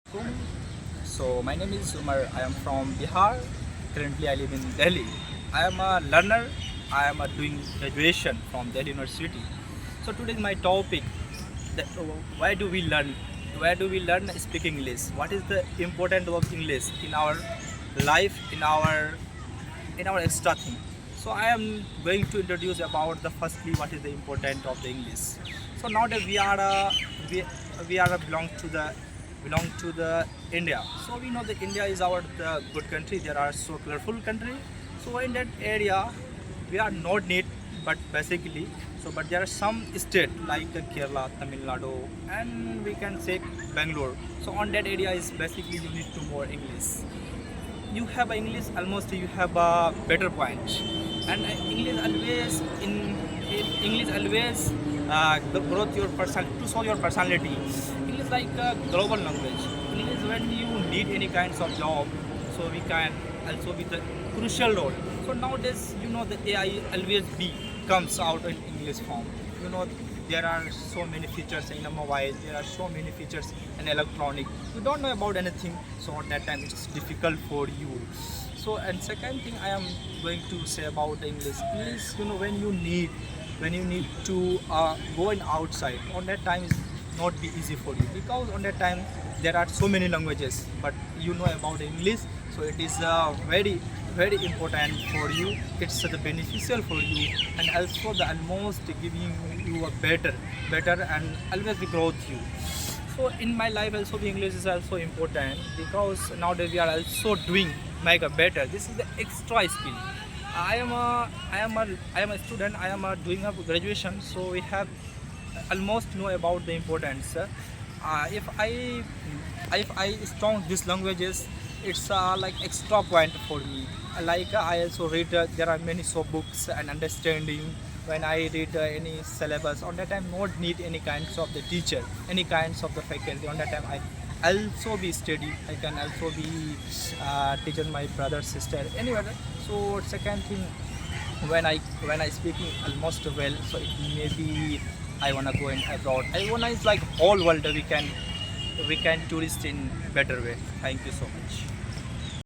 Assalamualaikum. So my name is Umar. I am from Bihar. Currently I live in Delhi. I am a learner. I am doing graduation from Delhi University. So today is my topic. That, why do we learn? Why do we learn speaking English? What is the importance of English in our life, in our extra thing? So I am going to introduce about the firstly what is the importance of the English. So nowadays we are belong to the India. So we know that India is our the good country. There are so colorful country. So in that area we are not need, but basically but there are some state like Kerala, Tamil Nadu, and we can say Bangalore. So on that area is basically you need to more English. You have English almost you have a better point, and English always the growth your person to show your personality. English like a global language. English when you need any kinds of job, so we can also be the crucial role. So nowadays you know the AI always be comes out in English form. You know there are so many features in a mobile. There are so many features in electronic. You don't know about anything, so at that time it's difficult for you. So and second thing I am going to say about English. English, you know, when you need to go in outside, on that time is not be easy for you because on that time there are so many languages, but you know about English, so it is very important for you. It's beneficial for you, and also the almost giving you a better and always be growth you. So in my life also the English is also important because nowadays we are also doing make a better. This is the extra skill. I am a student. I am doing a graduation, so we have almost know about the importance. If I strong these languages, it's like extra point for me. Like I also read there are many so books and understanding. When I read any syllabus, on that time not need any kinds of the teacher, any kinds of the faculty. On that time I also be study. I can also be teaching my brother sister anyway. So second thing, when I speaking almost well, so it maybe I wanna go in abroad. I wanna it's like whole world we can tourist in better way. Thank you so much.